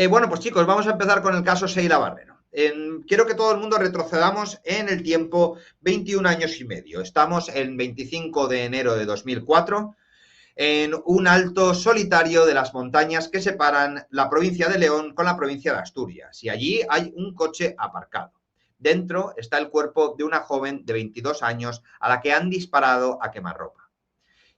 Bueno, pues chicos, vamos a empezar con el caso Sheila Barrero. Quiero que todo el mundo retrocedamos en el tiempo 21 años y medio. Estamos en 25 de enero de 2004 en un alto solitario de las montañas que separan la provincia de León con la provincia de Asturias. Y allí hay un coche aparcado. Dentro está el cuerpo de una joven de 22 años a la que han disparado a quemarropa.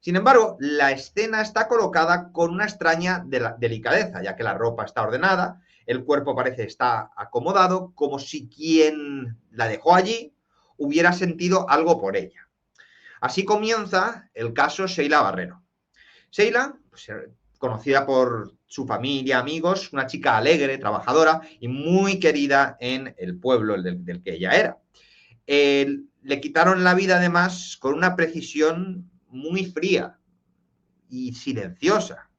Sin embargo, la escena está colocada con una extraña delicadeza, ya que la ropa está ordenada, el cuerpo parece estar acomodado, como si quien la dejó allí hubiera sentido algo por ella. Así comienza el caso Sheila Barrero. Sheila, pues, conocida por su familia, amigos, una chica alegre, trabajadora y muy querida en el pueblo del que ella era. Le quitaron la vida además con una precisión muy fría y silenciosa.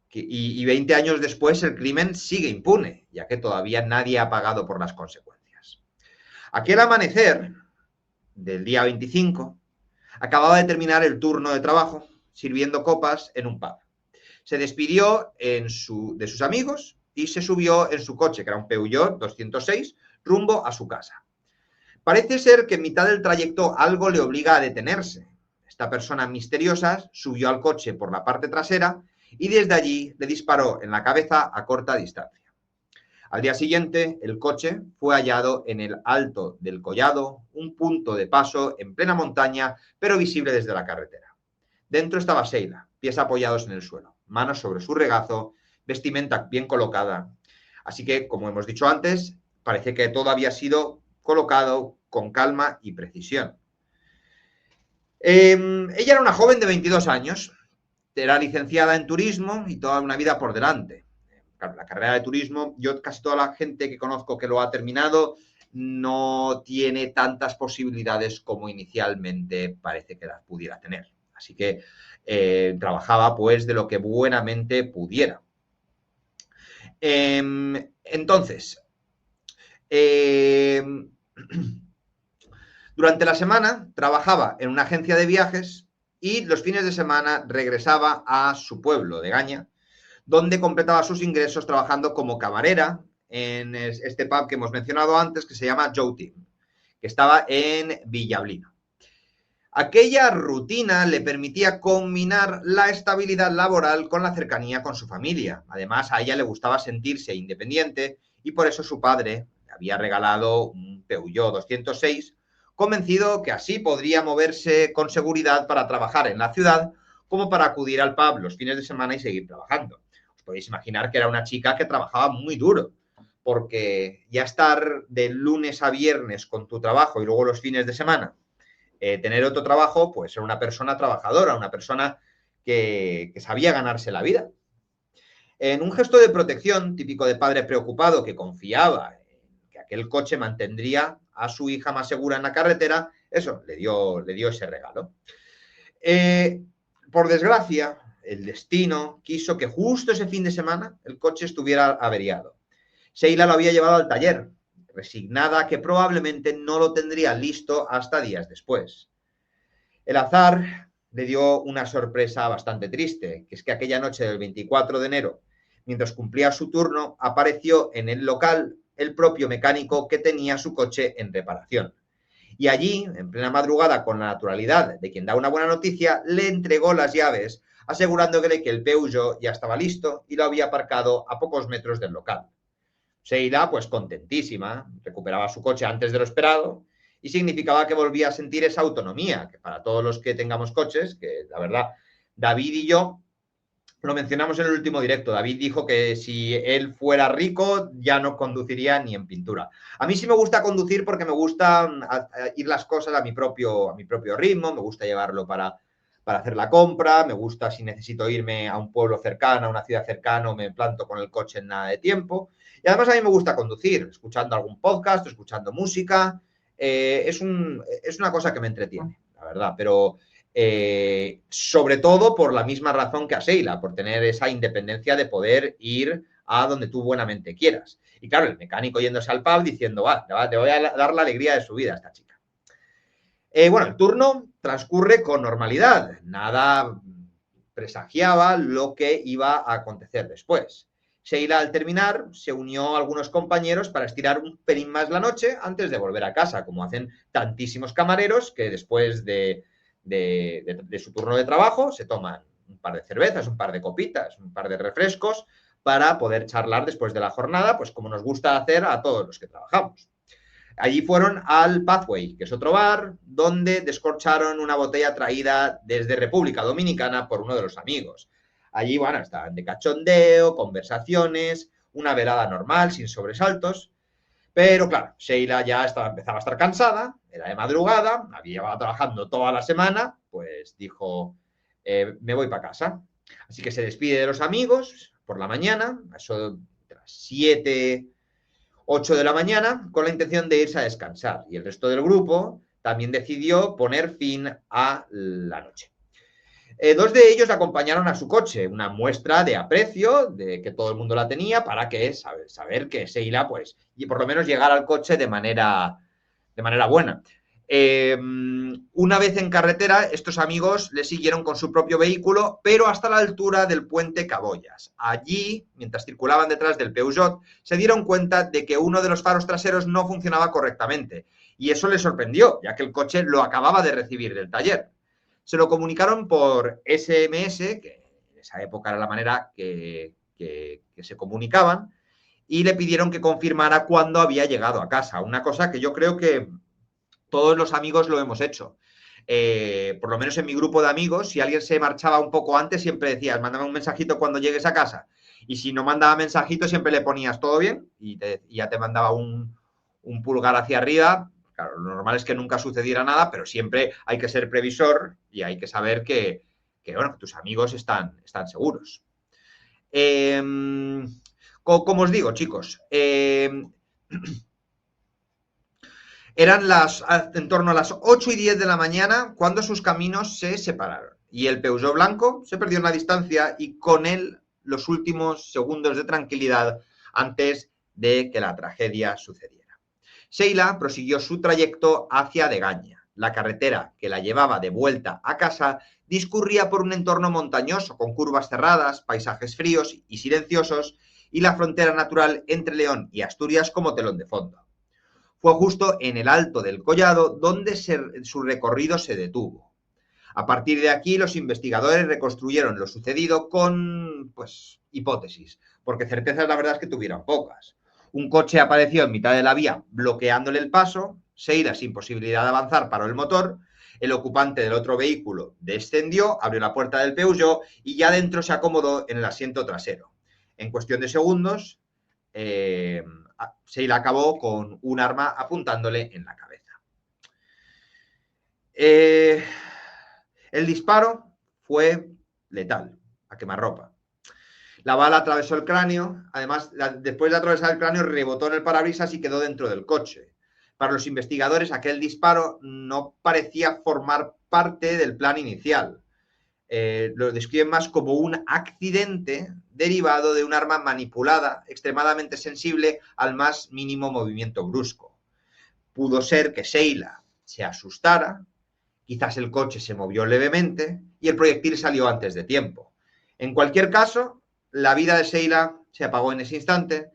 Y 20 años después el crimen sigue impune, ya que todavía nadie ha pagado por las consecuencias. Aquel amanecer del día 25 acababa de terminar el turno de trabajo sirviendo copas en un pub. Se despidió de sus amigos y se subió en su coche, que era un Peugeot 206, rumbo a su casa. Parece ser que en mitad del trayecto algo le obliga a detenerse. Esta persona misteriosa subió al coche por la parte trasera y desde allí le disparó en la cabeza a corta distancia. Al día siguiente, el coche fue hallado en el alto del Collado, un punto de paso en plena montaña, pero visible desde la carretera. Dentro estaba Sheila, pies apoyados en el suelo, manos sobre su regazo, vestimenta bien colocada. Así que, como hemos dicho antes, parece que todo había sido colocado con calma y precisión. Ella era una joven de 22 años, era licenciada en turismo y toda una vida por delante. La carrera de turismo, yo casi toda la gente que conozco que lo ha terminado no tiene tantas posibilidades como inicialmente parece que las pudiera tener. Así que trabajaba pues de lo que buenamente pudiera. Entonces, durante la semana trabajaba en una agencia de viajes y los fines de semana regresaba a su pueblo de Gaña, donde completaba sus ingresos trabajando como camarera en este pub que hemos mencionado antes, que se llama Joe Team, que estaba en Villablino. Aquella rutina le permitía combinar la estabilidad laboral con la cercanía con su familia. Además, a ella le gustaba sentirse independiente y por eso su padre le había regalado un Peugeot 206, convencido que así podría moverse con seguridad para trabajar en la ciudad como para acudir al pub los fines de semana y seguir trabajando. Os podéis imaginar que era una chica que trabajaba muy duro, porque ya estar de lunes a viernes con tu trabajo y luego los fines de semana tener otro trabajo, pues ser una persona trabajadora, una persona que sabía ganarse la vida. En un gesto de protección típico de padre preocupado que confiaba en que aquel coche mantendría a su hija más segura en la carretera, eso, le dio ese regalo. Por desgracia, el destino quiso que justo ese fin de semana el coche estuviera averiado. Sheila lo había llevado al taller, resignada que probablemente no lo tendría listo hasta días después. El azar le dio una sorpresa bastante triste, que es que aquella noche del 24 de enero, mientras cumplía su turno, apareció en el local el propio mecánico que tenía su coche en reparación. Y allí, en plena madrugada, con la naturalidad de quien da una buena noticia, le entregó las llaves, asegurándole que el Peugeot ya estaba listo y lo había aparcado a pocos metros del local. Sheila, pues contentísima, recuperaba su coche antes de lo esperado y significaba que volvía a sentir esa autonomía, que para todos los que tengamos coches, que la verdad, David y yo lo mencionamos en el último directo. David dijo que si él fuera rico ya no conduciría ni en pintura. A mí sí me gusta conducir porque me gusta ir las cosas a mi propio ritmo, me gusta llevarlo para hacer la compra, me gusta si necesito irme a un pueblo cercano, a una ciudad cercana, me planto con el coche en nada de tiempo. Y además a mí me gusta conducir, escuchando algún podcast, escuchando música. Es una cosa que me entretiene, la verdad, pero sobre todo por la misma razón que a Sheila, por tener esa independencia de poder ir a donde tú buenamente quieras. Y claro, el mecánico yéndose al pub diciendo, te voy a dar la alegría de su vida a esta chica. Bueno, el turno transcurre con normalidad, nada presagiaba lo que iba a acontecer después. Sheila, al terminar, se unió a algunos compañeros para estirar un pelín más la noche antes de volver a casa, como hacen tantísimos camareros que después de su turno de trabajo se toman un par de cervezas, un par de copitas, un par de refrescos para poder charlar después de la jornada, pues como nos gusta hacer a todos los que trabajamos. Allí fueron al Pathway, que es otro bar, donde descorcharon una botella traída desde República Dominicana por uno de los amigos. Allí, bueno, estaban de cachondeo, conversaciones, una velada normal, sin sobresaltos. Pero claro, Sheila ya empezaba a estar cansada, era de madrugada, había llevado trabajando toda la semana, pues dijo, me voy para casa. Así que se despide de los amigos por la mañana, a eso de las 7, 8 de la mañana, con la intención de irse a descansar. Y el resto del grupo también decidió poner fin a la noche. Dos de ellos acompañaron a su coche, una muestra de aprecio de que todo el mundo la tenía para que saber que Sheila, pues, y por lo menos llegar al coche de manera buena. Una vez en carretera, estos amigos le siguieron con su propio vehículo, pero hasta la altura del puente Cabollas. Allí, mientras circulaban detrás del Peugeot, se dieron cuenta de que uno de los faros traseros no funcionaba correctamente. Y eso les sorprendió, ya que el coche lo acababa de recibir del taller. Se lo comunicaron por SMS, que en esa época era la manera que se comunicaban, y le pidieron que confirmara cuándo había llegado a casa. Una cosa que yo creo que todos los amigos lo hemos hecho. Por lo menos en mi grupo de amigos, si alguien se marchaba un poco antes, siempre decías, mándame un mensajito cuando llegues a casa. Y si no mandaba mensajito, siempre le ponías todo bien y ya te mandaba un pulgar hacia arriba. Claro, lo normal es que nunca sucediera nada, pero siempre hay que ser previsor y hay que saber que bueno, que tus amigos están seguros. Como os digo, chicos, eran en torno a las 8 y 10 de la mañana cuando sus caminos se separaron. Y el Peugeot blanco se perdió en la distancia y con él los últimos segundos de tranquilidad antes de que la tragedia sucediera. Sheila prosiguió su trayecto hacia Degaña. La carretera que la llevaba de vuelta a casa discurría por un entorno montañoso con curvas cerradas, paisajes fríos y silenciosos y la frontera natural entre León y Asturias como telón de fondo. Fue justo en el alto del collado donde su recorrido se detuvo. A partir de aquí, los investigadores reconstruyeron lo sucedido con, pues, hipótesis, porque certezas la verdad es que tuvieron pocas. Un coche apareció en mitad de la vía bloqueándole el paso, Sheila, sin posibilidad de avanzar, paró el motor, el ocupante del otro vehículo descendió, abrió la puerta del Peugeot y ya dentro se acomodó en el asiento trasero. En cuestión de segundos, Sheila acabó con un arma apuntándole en la cabeza. El disparo fue letal, a quemarropa. La bala atravesó el cráneo, además, después de atravesar el cráneo, rebotó en el parabrisas y quedó dentro del coche. Para los investigadores, aquel disparo no parecía formar parte del plan inicial. Lo describen más como un accidente derivado de un arma manipulada, extremadamente sensible al más mínimo movimiento brusco. Pudo ser que Sheila se asustara, quizás el coche se movió levemente y el proyectil salió antes de tiempo. En cualquier caso, la vida de Sheila se apagó en ese instante,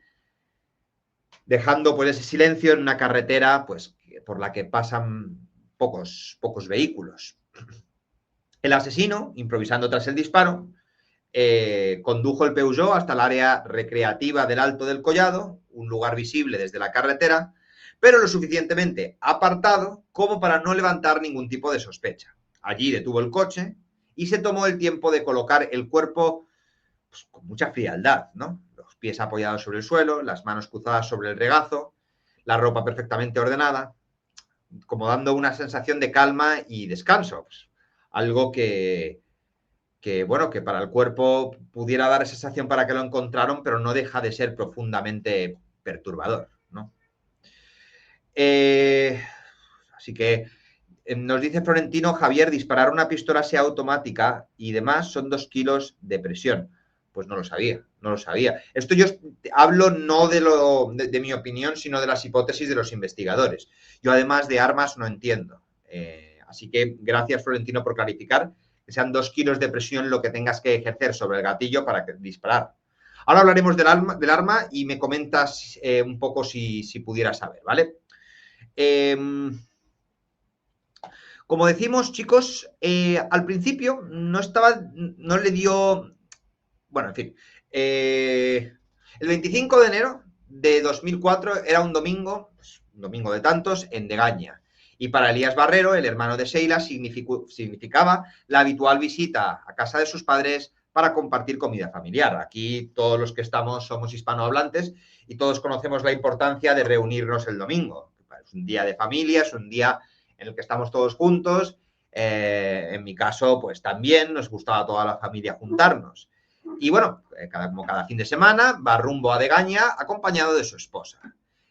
dejando pues ese silencio en una carretera pues, por la que pasan pocos vehículos. El asesino, improvisando tras el disparo, condujo el Peugeot hasta el área recreativa del Alto del Collado, un lugar visible desde la carretera, pero lo suficientemente apartado como para no levantar ningún tipo de sospecha. Allí detuvo el coche y se tomó el tiempo de colocar el cuerpo pues, con mucha frialdad, ¿no? Los pies apoyados sobre el suelo, las manos cruzadas sobre el regazo, la ropa perfectamente ordenada, como dando una sensación de calma y descanso. Pues, algo que para el cuerpo pudiera dar esa sensación para que lo encontraron, pero no deja de ser profundamente perturbador, ¿no? Así que nos dice Florentino, Javier, disparar una pistola semiautomática y demás son 2 kilos de presión. Pues no lo sabía. Esto yo hablo no de mi opinión, sino de las hipótesis de los investigadores. Yo además de armas no entiendo. Así que gracias, Florentino, por clarificar que sean 2 kilos de presión lo que tengas que ejercer sobre el gatillo para disparar. Ahora hablaremos del arma y me comentas un poco si pudieras saber, ¿vale? Como decimos, chicos, al principio no le dio, bueno, en fin, el 25 de enero de 2004 era un domingo, pues, un domingo de tantos, en Degaña. Y para Elías Barrero, el hermano de Sheila, significaba la habitual visita a casa de sus padres para compartir comida familiar. Aquí todos los que estamos somos hispanohablantes y todos conocemos la importancia de reunirnos el domingo. Es un día de familia, es un día en el que estamos todos juntos. En mi caso, pues también nos gustaba a toda la familia juntarnos. Y bueno, como cada fin de semana, va rumbo a Degaña acompañado de su esposa.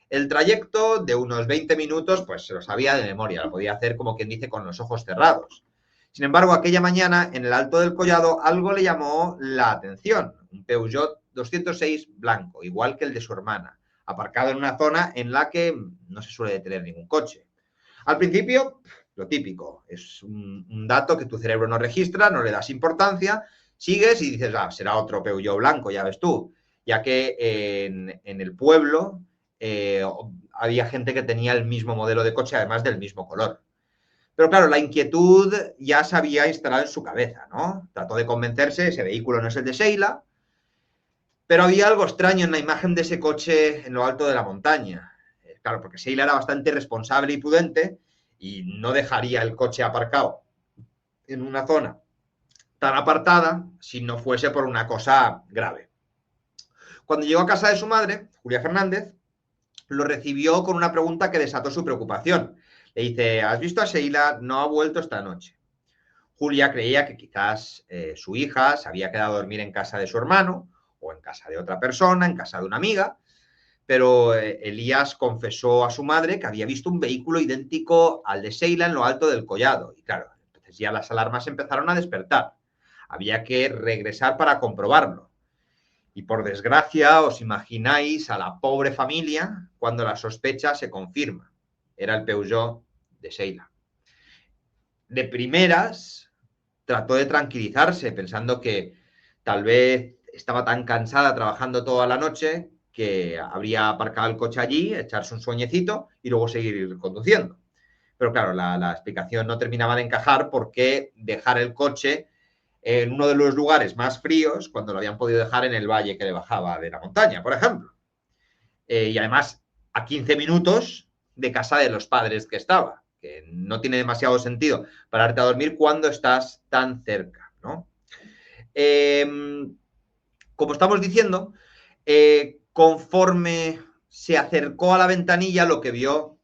El trayecto de unos 20 minutos, pues se lo sabía de memoria, lo podía hacer como quien dice con los ojos cerrados. Sin embargo, aquella mañana, en el Alto del Collado, algo le llamó la atención. Un Peugeot 206 blanco, igual que el de su hermana, aparcado en una zona en la que no se suele detener ningún coche. Al principio, lo típico, es un dato que tu cerebro no registra, no le das importancia, sigues y dices, será otro Peugeot blanco, ya ves tú, ya que en el pueblo había gente que tenía el mismo modelo de coche, además del mismo color. Pero claro, la inquietud ya se había instalado en su cabeza, ¿no? Trató de convencerse, ese vehículo no es el de Sheila, pero había algo extraño en la imagen de ese coche en lo alto de la montaña. Claro, porque Sheila era bastante responsable y prudente y no dejaría el coche aparcado en una zona tan apartada si no fuese por una cosa grave. Cuando llegó a casa de su madre, Julia Fernández, lo recibió con una pregunta que desató su preocupación. Le dice, ¿has visto a Sheila? No ha vuelto esta noche. Julia creía que quizás su hija se había quedado a dormir en casa de su hermano o en casa de otra persona, en casa de una amiga, pero Elías confesó a su madre que había visto un vehículo idéntico al de Sheila en lo alto del collado. Y claro, entonces ya las alarmas empezaron a despertar. Había que regresar para comprobarlo. Y por desgracia, os imagináis a la pobre familia cuando la sospecha se confirma. Era el Peugeot de Sheila. De primeras, trató de tranquilizarse, pensando que tal vez estaba tan cansada trabajando toda la noche que habría aparcado el coche allí, echarse un sueñecito y luego seguir conduciendo. Pero claro, la explicación no terminaba de encajar porque dejar el coche en uno de los lugares más fríos cuando lo habían podido dejar en el valle que le bajaba de la montaña, por ejemplo. Y además a 15 minutos de casa de los padres que estaba, que no tiene demasiado sentido pararte a dormir cuando estás tan cerca, ¿no? Como estamos diciendo, conforme se acercó a la ventanilla, lo que vio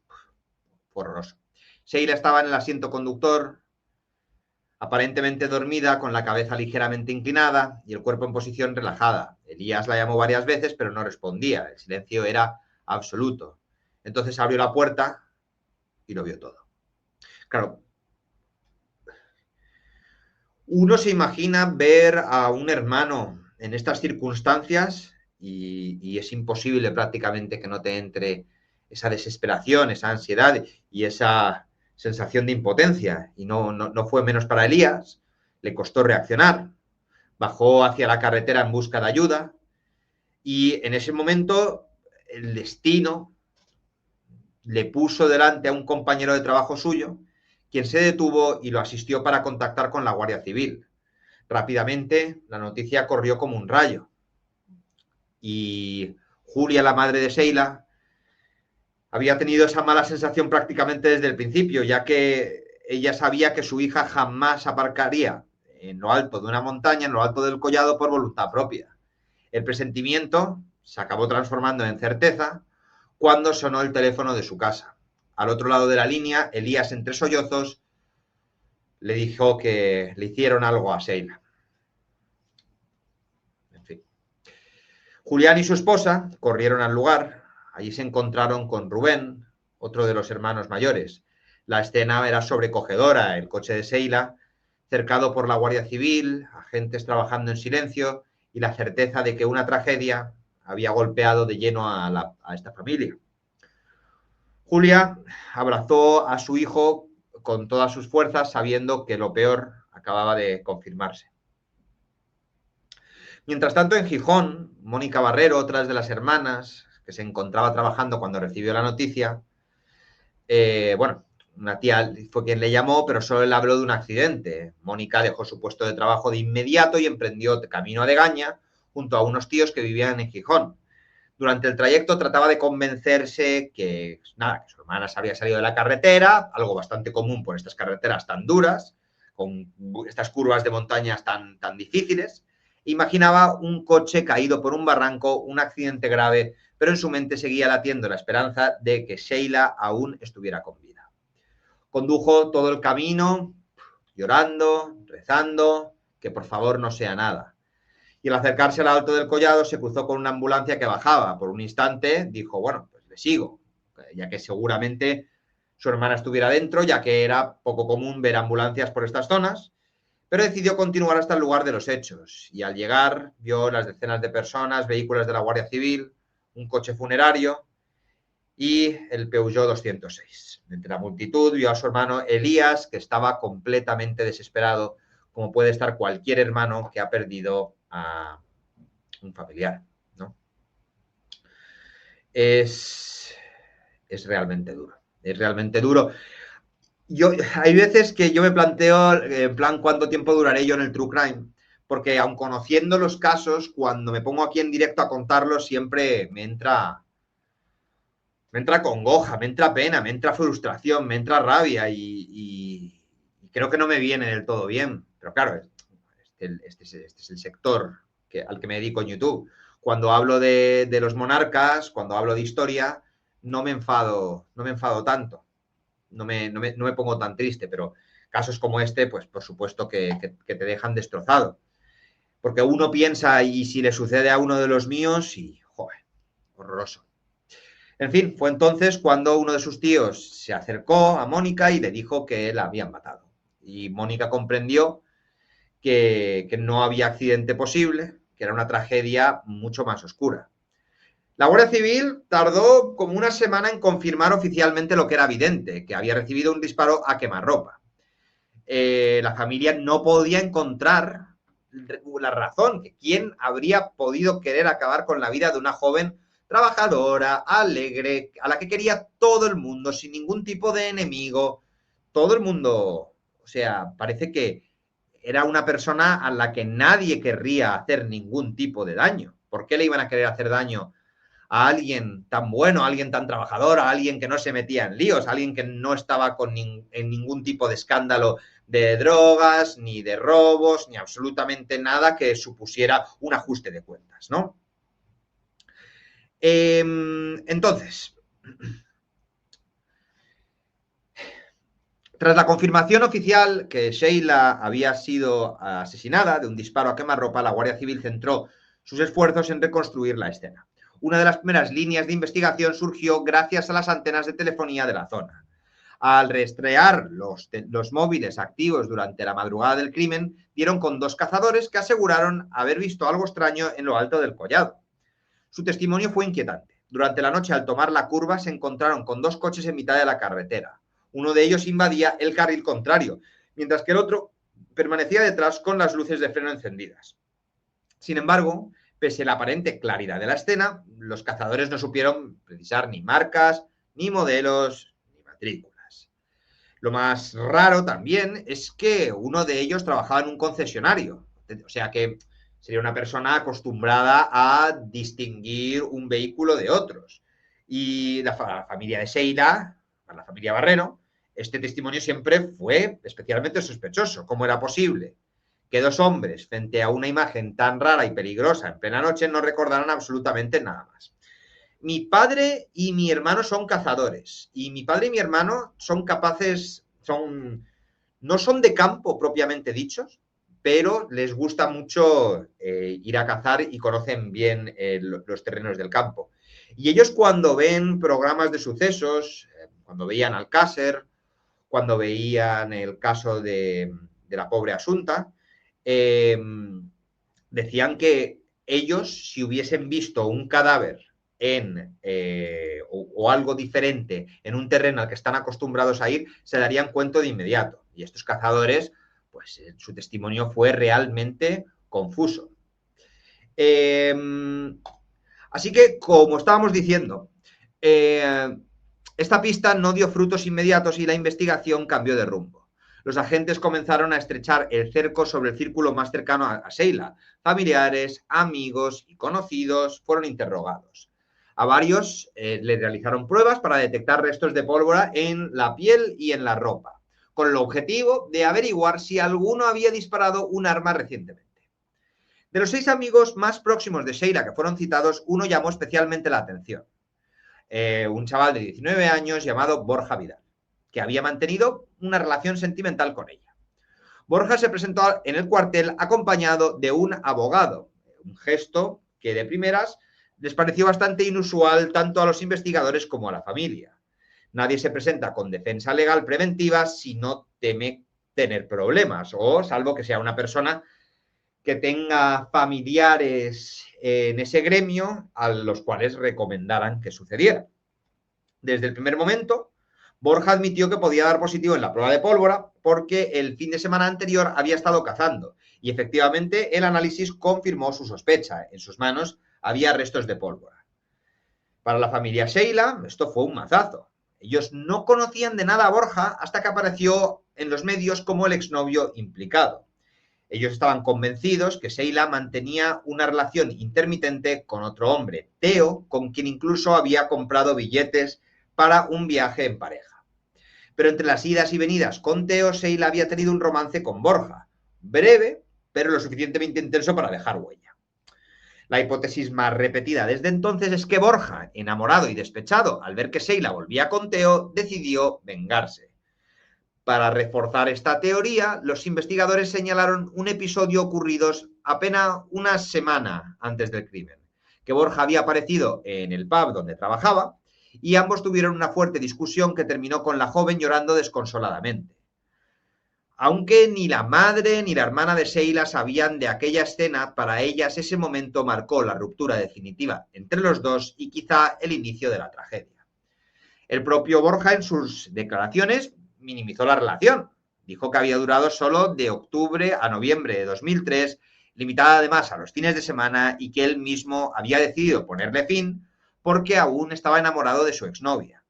fue horroroso. Sheila estaba en el asiento conductor, aparentemente dormida, con la cabeza ligeramente inclinada y el cuerpo en posición relajada. Elías la llamó varias veces, pero no respondía. El silencio era absoluto. Entonces abrió la puerta y lo vio todo. Claro, uno se imagina ver a un hermano en estas circunstancias y es imposible prácticamente que no te entre esa desesperación, esa ansiedad y esa sensación de impotencia. Y no fue menos para Elías, le costó reaccionar, bajó hacia la carretera en busca de ayuda y en ese momento el destino le puso delante a un compañero de trabajo suyo, quien se detuvo y lo asistió para contactar con la Guardia Civil. Rápidamente la noticia corrió como un rayo y Julia, la madre de Sheila, había tenido esa mala sensación prácticamente desde el principio, ya que ella sabía que su hija jamás aparcaría en lo alto de una montaña, en lo alto del collado, por voluntad propia. El presentimiento se acabó transformando en certeza cuando sonó el teléfono de su casa. Al otro lado de la línea, Elías, entre sollozos, le dijo que le hicieron algo a Sheila. En fin. Julián y su esposa corrieron al lugar. Allí se encontraron con Rubén, otro de los hermanos mayores. La escena era sobrecogedora. El coche de Sheila, cercado por la Guardia Civil, agentes trabajando en silencio y la certeza de que una tragedia había golpeado de lleno a esta familia. Julia abrazó a su hijo con todas sus fuerzas, sabiendo que lo peor acababa de confirmarse. Mientras tanto, en Gijón, Mónica Barrero, otra de las hermanas, que se encontraba trabajando cuando recibió la noticia, bueno, una tía fue quien le llamó, pero solo le habló de un accidente. Mónica dejó su puesto de trabajo de inmediato y emprendió camino a Degaña junto a unos tíos que vivían en Gijón. Durante el trayecto trataba de convencerse que, nada, que su hermana se había salido de la carretera, algo bastante común por estas carreteras tan duras, con estas curvas de montañas tan difíciles. Imaginaba un coche caído por un barranco, un accidente grave, pero en su mente seguía latiendo la esperanza de que Sheila aún estuviera con vida. Condujo todo el camino llorando, rezando, que por favor no sea nada. Y al acercarse al alto del collado se cruzó con una ambulancia que bajaba. Por un instante dijo, bueno, pues le sigo, ya que seguramente su hermana estuviera dentro, ya que era poco común ver ambulancias por estas zonas, pero decidió continuar hasta el lugar de los hechos. Y al llegar vio las decenas de personas, vehículos de la Guardia Civil, un coche funerario y el Peugeot 206. Entre la multitud vio a su hermano Elías, que estaba completamente desesperado, como puede estar cualquier hermano que ha perdido a un familiar, ¿no? Es realmente duro, es realmente duro. Hay veces que yo me planteo, en plan, ¿cuánto tiempo duraré yo en el True Crime? Porque aun conociendo los casos, cuando me pongo aquí en directo a contarlos, siempre me entra congoja, me entra pena, me entra frustración, me entra rabia y creo que no me viene del todo bien. Pero claro, este es el sector al que me dedico en YouTube. Cuando hablo de los monarcas, cuando hablo de historia, no me enfado tanto, no me pongo tan triste, pero casos como este, pues por supuesto que te dejan destrozado. Porque uno piensa, y si le sucede a uno de los míos, y joder, horroroso. En fin, fue entonces cuando uno de sus tíos se acercó a Mónica y le dijo que la habían matado. Y Mónica comprendió que no había accidente posible, que era una tragedia mucho más oscura. La Guardia Civil tardó como una semana en confirmar oficialmente lo que era evidente, que había recibido un disparo a quemarropa. La familia no podía encontrar la razón, que quién habría podido querer acabar con la vida de una joven trabajadora, alegre, a la que quería todo el mundo, sin ningún tipo de enemigo. Todo el mundo, o sea, parece que era una persona a la que nadie querría hacer ningún tipo de daño. ¿Por qué le iban a querer hacer daño a alguien tan bueno, a alguien tan trabajador, a alguien que no se metía en líos, a alguien que no estaba en ningún tipo de escándalo de drogas, ni de robos, ni absolutamente nada que supusiera un ajuste de cuentas, ¿no? Entonces, tras la confirmación oficial que Sheila había sido asesinada de un disparo a quemarropa, la Guardia Civil centró sus esfuerzos en reconstruir la escena. Una de las primeras líneas de investigación surgió gracias a las antenas de telefonía de la zona. Al rastrear los móviles activos durante la madrugada del crimen, dieron con dos cazadores que aseguraron haber visto algo extraño en lo alto del collado. Su testimonio fue inquietante. Durante la noche, al tomar la curva, se encontraron con dos coches en mitad de la carretera. Uno de ellos invadía el carril contrario, mientras que el otro permanecía detrás con las luces de freno encendidas. Sin embargo, pese a la aparente claridad de la escena, los cazadores no supieron precisar ni marcas, ni modelos, ni matrículas. Lo más raro también es que uno de ellos trabajaba en un concesionario, o sea que sería una persona acostumbrada a distinguir un vehículo de otros. Y la familia de Sheila, la familia Barrero, este testimonio siempre fue especialmente sospechoso. ¿Cómo era posible que dos hombres, frente a una imagen tan rara y peligrosa en plena noche, no recordaran absolutamente nada más? Mi padre y mi hermano son cazadores y mi padre y mi hermano son capaces, no son de campo propiamente dichos, pero les gusta mucho ir a cazar y conocen bien los terrenos del campo. Y ellos cuando ven programas de sucesos, cuando veían Alcácer, cuando veían el caso de la pobre Asunta, decían que ellos, si hubiesen visto un cadáver o algo diferente en un terreno al que están acostumbrados a ir, se darían cuenta de inmediato. Y estos cazadores, pues su testimonio fue realmente confuso. Así que, como estábamos diciendo, esta pista no dio frutos inmediatos y la investigación cambió de rumbo. Los agentes comenzaron a estrechar el cerco sobre el círculo más cercano a Sheila. Familiares, amigos y conocidos fueron interrogados. A varios le realizaron pruebas para detectar restos de pólvora en la piel y en la ropa, con el objetivo de averiguar si alguno había disparado un arma recientemente. De los 6 amigos más próximos de Sheila que fueron citados, uno llamó especialmente la atención. Un chaval de 19 años llamado Borja Vidal, que había mantenido una relación sentimental con ella. Borja se presentó en el cuartel acompañado de un abogado, un gesto que de primeras les pareció bastante inusual tanto a los investigadores como a la familia. Nadie se presenta con defensa legal preventiva si no teme tener problemas, o salvo que sea una persona que tenga familiares en ese gremio a los cuales recomendaran que sucediera. Desde el primer momento, Borja admitió que podía dar positivo en la prueba de pólvora porque el fin de semana anterior había estado cazando y efectivamente el análisis confirmó su sospecha. En sus manos había restos de pólvora. Para la familia Sheila, esto fue un mazazo. Ellos no conocían de nada a Borja hasta que apareció en los medios como el exnovio implicado. Ellos estaban convencidos que Sheila mantenía una relación intermitente con otro hombre, Teo, con quien incluso había comprado billetes para un viaje en pareja. Pero entre las idas y venidas con Teo, Sheila había tenido un romance con Borja, breve, pero lo suficientemente intenso para dejar huella. La hipótesis más repetida desde entonces es que Borja, enamorado y despechado al ver que Sheila volvía con Teo, decidió vengarse. Para reforzar esta teoría, los investigadores señalaron un episodio ocurrido apenas una semana antes del crimen, que Borja había aparecido en el pub donde trabajaba y ambos tuvieron una fuerte discusión que terminó con la joven llorando desconsoladamente. Aunque ni la madre ni la hermana de Sheila sabían de aquella escena, para ellas ese momento marcó la ruptura definitiva entre los dos y quizá el inicio de la tragedia. El propio Borja en sus declaraciones minimizó la relación. Dijo que había durado solo de octubre a noviembre de 2003, limitada además a los fines de semana y que él mismo había decidido ponerle fin porque aún estaba enamorado de su exnovia.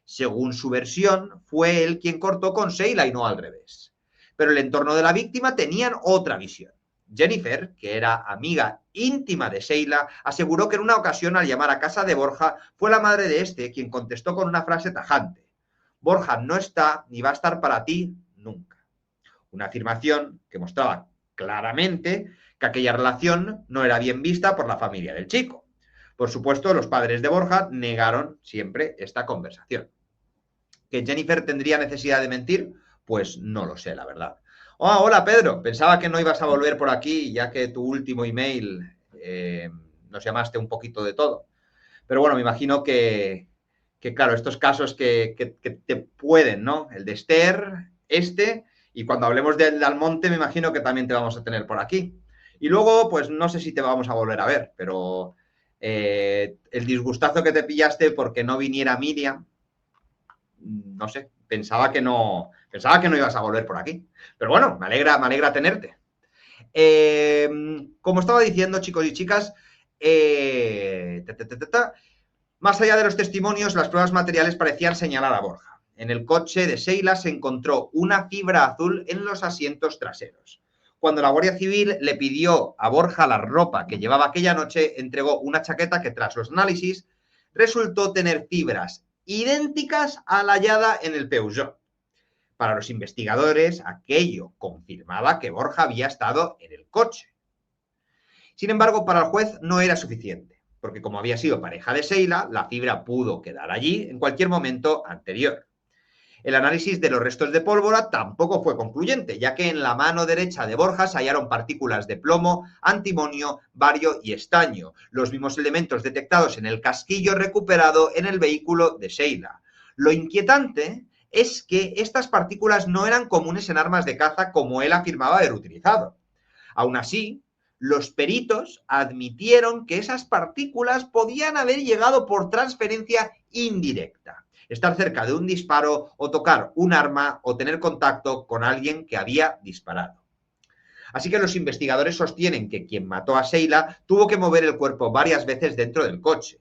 Según su versión, fue él quien cortó con Sheila y no al revés. Pero el entorno de la víctima tenían otra visión. Jennifer, que era amiga íntima de Sheila, aseguró que en una ocasión al llamar a casa de Borja fue la madre de este quien contestó con una frase tajante: Borja no está ni va a estar para ti nunca. Una afirmación que mostraba claramente que aquella relación no era bien vista por la familia del chico. Por supuesto, los padres de Borja negaron siempre esta conversación. ¿Que Jennifer tendría necesidad de mentir? Pues no lo sé, la verdad. Oh, hola Pedro, pensaba que no ibas a volver por aquí ya que tu último email nos llamaste un poquito de todo. Pero bueno, me imagino que claro, estos casos que te pueden, ¿no? El de Esther, y cuando hablemos del Almonte me imagino que también te vamos a tener por aquí. Y luego, pues no sé si te vamos a volver a ver, pero el disgustazo que te pillaste porque no viniera Miriam, no sé, pensaba que no ibas a volver por aquí. Pero bueno, me alegra tenerte. Como estaba diciendo, chicos y chicas, más allá de los testimonios, las pruebas materiales parecían señalar a Borja. En el coche de Sheila se encontró una fibra azul en los asientos traseros. Cuando la Guardia Civil le pidió a Borja la ropa que llevaba aquella noche, entregó una chaqueta que tras los análisis resultó tener fibras idénticas a la hallada en el Peugeot. Para los investigadores, aquello confirmaba que Borja había estado en el coche. Sin embargo, para el juez no era suficiente, porque como había sido pareja de Sheila, la fibra pudo quedar allí en cualquier momento anterior. El análisis de los restos de pólvora tampoco fue concluyente, ya que en la mano derecha de Borja se hallaron partículas de plomo, antimonio, bario y estaño, los mismos elementos detectados en el casquillo recuperado en el vehículo de Sheila. Lo inquietante es que estas partículas no eran comunes en armas de caza como él afirmaba haber utilizado. Aún así, los peritos admitieron que esas partículas podían haber llegado por transferencia indirecta, estar cerca de un disparo o tocar un arma o tener contacto con alguien que había disparado. Así que los investigadores sostienen que quien mató a Sheila tuvo que mover el cuerpo varias veces dentro del coche.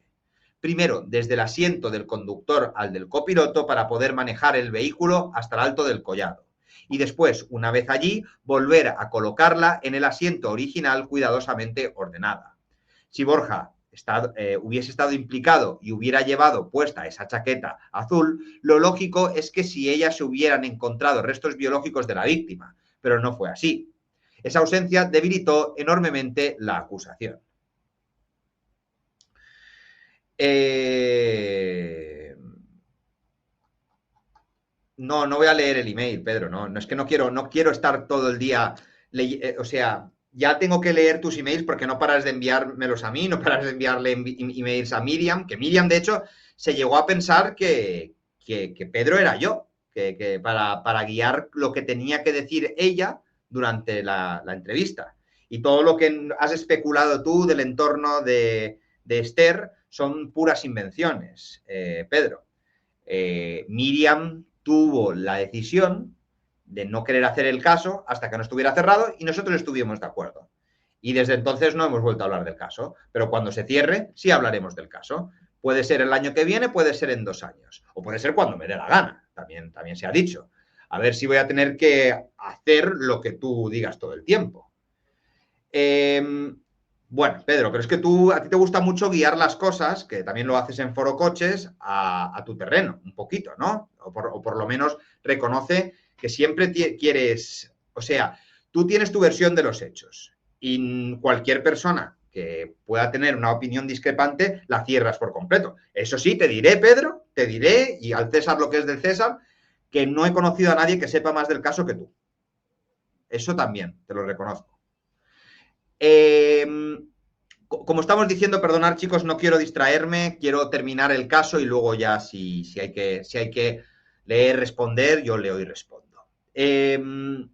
Primero, desde el asiento del conductor al del copiloto para poder manejar el vehículo hasta el alto del collado. Y después, una vez allí, volver a colocarla en el asiento original cuidadosamente ordenada. Si Borja hubiese estado implicado y hubiera llevado puesta esa chaqueta azul, lo lógico es que si ella se hubieran encontrado restos biológicos de la víctima, pero no fue así. Esa ausencia debilitó enormemente la acusación. No voy a leer el email, Pedro, no es que no quiero estar todo el día, o sea, ya tengo que leer tus emails porque no paras de enviármelos a mí, no paras de enviarle emails a Miriam, que Miriam, de hecho, se llegó a pensar que Pedro era yo, que para guiar lo que tenía que decir ella durante la entrevista. Y todo lo que has especulado tú del entorno de Esther son puras invenciones, Pedro. Miriam tuvo la decisión de no querer hacer el caso hasta que no estuviera cerrado y nosotros estuvimos de acuerdo. Y desde entonces no hemos vuelto a hablar del caso, pero cuando se cierre sí hablaremos del caso. Puede ser el año que viene, puede ser en 2 años, o puede ser cuando me dé la gana, también se ha dicho. A ver si voy a tener que hacer lo que tú digas todo el tiempo. Bueno, Pedro, pero es que a ti te gusta mucho guiar las cosas, que también lo haces en Foro Coches, a tu terreno, un poquito, ¿no? O por lo menos reconoce que siempre quieres, o sea, tú tienes tu versión de los hechos y cualquier persona que pueda tener una opinión discrepante la cierras por completo. Eso sí, te diré, Pedro, y al César lo que es del César, que no he conocido a nadie que sepa más del caso que tú. Eso también, te lo reconozco. Como estamos diciendo, perdonad chicos, no quiero distraerme, quiero terminar el caso y luego ya si hay que leer, responder, yo leo y respondo. El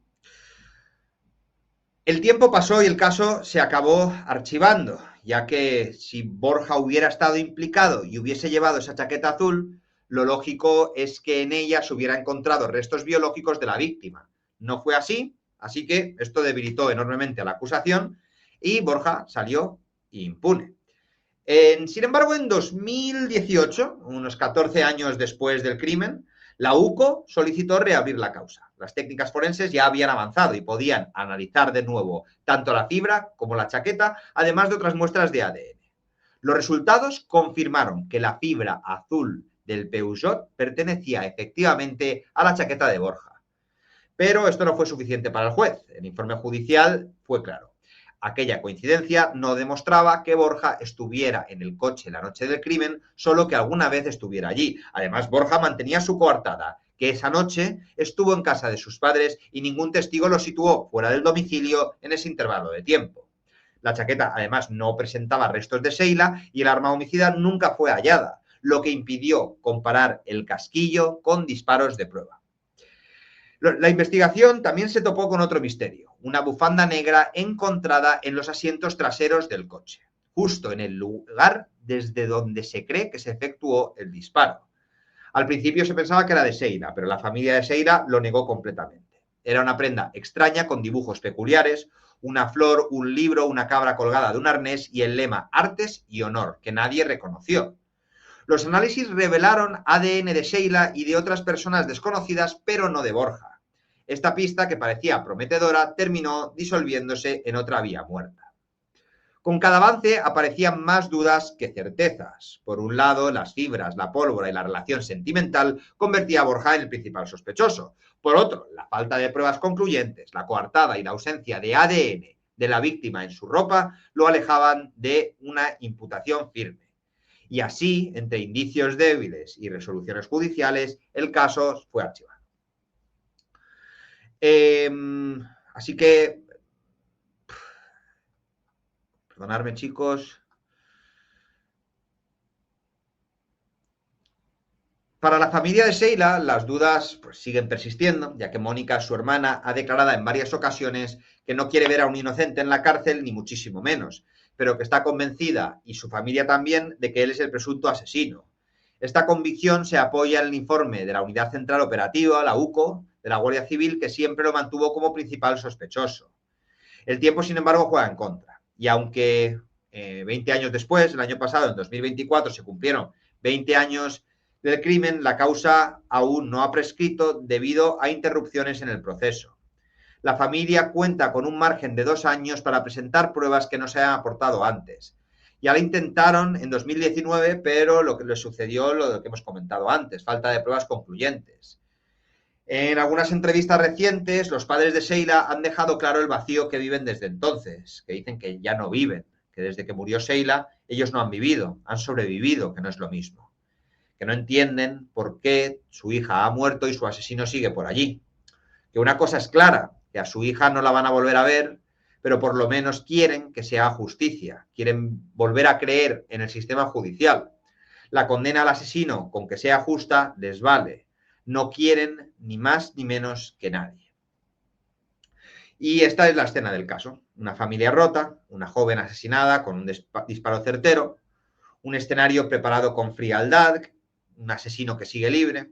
tiempo pasó y el caso se acabó archivando, ya que si Borja hubiera estado implicado y hubiese llevado esa chaqueta azul, lo lógico es que en ella se hubiera encontrado restos biológicos de la víctima. No fue así, así que esto debilitó enormemente a la acusación y Borja salió impune. Sin embargo, en 2018, unos 14 años después del crimen, la UCO solicitó reabrir la causa. Las técnicas forenses ya habían avanzado y podían analizar de nuevo tanto la fibra como la chaqueta, además de otras muestras de ADN. Los resultados confirmaron que la fibra azul del Peugeot pertenecía efectivamente a la chaqueta de Borja. Pero esto no fue suficiente para el juez. El informe judicial fue claro. Aquella coincidencia no demostraba que Borja estuviera en el coche la noche del crimen, solo que alguna vez estuviera allí. Además, Borja mantenía su coartada, que esa noche estuvo en casa de sus padres y ningún testigo lo situó fuera del domicilio en ese intervalo de tiempo. La chaqueta, además, no presentaba restos de Sheila y el arma homicida nunca fue hallada, lo que impidió comparar el casquillo con disparos de prueba. La investigación también se topó con otro misterio, una bufanda negra encontrada en los asientos traseros del coche, justo en el lugar desde donde se cree que se efectuó el disparo. Al principio se pensaba que era de Sheila, pero la familia de Sheila lo negó completamente. Era una prenda extraña con dibujos peculiares, una flor, un libro, una cabra colgada de un arnés y el lema Artes y Honor, que nadie reconoció. Los análisis revelaron ADN de Sheila y de otras personas desconocidas, pero no de Borja. Esta pista, que parecía prometedora, terminó disolviéndose en otra vía muerta. Con cada avance aparecían más dudas que certezas. Por un lado, las fibras, la pólvora y la relación sentimental convertía a Borja en el principal sospechoso. Por otro, la falta de pruebas concluyentes, la coartada y la ausencia de ADN de la víctima en su ropa lo alejaban de una imputación firme. Y así, entre indicios débiles y resoluciones judiciales, el caso fue archivado. Así que, perdonadme chicos. Para la familia de Sheila, las dudas siguen persistiendo, ya que Mónica, su hermana, ha declarado en varias ocasiones que no quiere ver a un inocente en la cárcel, ni muchísimo menos, pero que está convencida, y su familia también, de que él es el presunto asesino. Esta convicción se apoya en el informe de la Unidad Central Operativa, la UCO, de la Guardia Civil, que siempre lo mantuvo como principal sospechoso. El tiempo, sin embargo, juega en contra. Y aunque 20 años después, el año pasado, en 2024, se cumplieron 20 años del crimen, la causa aún no ha prescrito debido a interrupciones en el proceso. La familia cuenta con un margen de 2 años para presentar pruebas que no se han aportado antes. Ya lo intentaron en 2019, pero lo que les sucedió lo que hemos comentado antes, falta de pruebas concluyentes. En algunas entrevistas recientes, los padres de Sheila han dejado claro el vacío que viven desde entonces, que dicen que ya no viven, que desde que murió Sheila ellos no han vivido, han sobrevivido, que no es lo mismo, que no entienden por qué su hija ha muerto y su asesino sigue por allí. Que una cosa es clara, que a su hija no la van a volver a ver, pero por lo menos quieren que se haga justicia, quieren volver a creer en el sistema judicial. La condena al asesino, con que sea justa, les vale. No quieren ni más ni menos que nadie. Y esta es la escena del caso. Una familia rota, una joven asesinada con un disparo certero, un escenario preparado con frialdad, un asesino que sigue libre.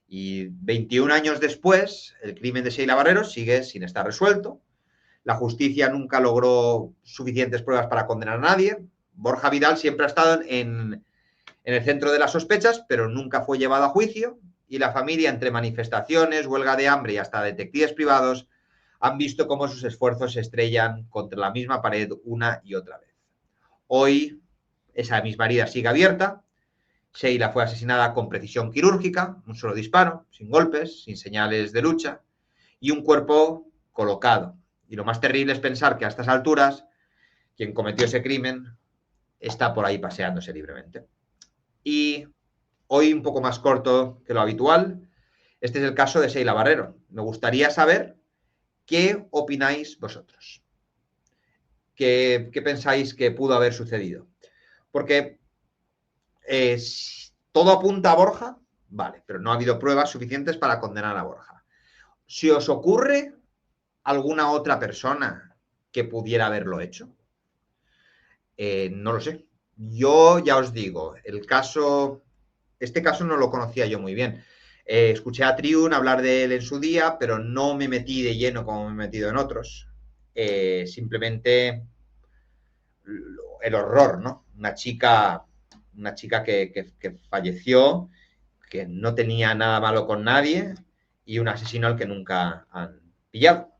Y 21 años después, el crimen de Sheila Barrero sigue sin estar resuelto. La justicia nunca logró suficientes pruebas para condenar a nadie. Borja Vidal siempre ha estado en el centro de las sospechas, pero nunca fue llevado a juicio. Y la familia, entre manifestaciones, huelga de hambre y hasta detectives privados, han visto cómo sus esfuerzos se estrellan contra la misma pared una y otra vez. Hoy, esa misma herida sigue abierta. Sheila fue asesinada con precisión quirúrgica, un solo disparo, sin golpes, sin señales de lucha, y un cuerpo colocado. Y lo más terrible es pensar que a estas alturas, quien cometió ese crimen está por ahí paseándose libremente. Y hoy, un poco más corto que lo habitual, este es el caso de Sheila Barrero. Me gustaría saber qué opináis vosotros. ¿Qué pensáis que pudo haber sucedido? Porque todo apunta a Borja, vale, pero no ha habido pruebas suficientes para condenar a Borja. Si os ocurre alguna otra persona que pudiera haberlo hecho, no lo sé. Yo ya os digo, este caso no lo conocía yo muy bien. Escuché a Triun hablar de él en su día, pero no me metí de lleno como me he metido en otros. Simplemente el horror, ¿no? Una chica que falleció, que no tenía nada malo con nadie y un asesino al que nunca han pillado.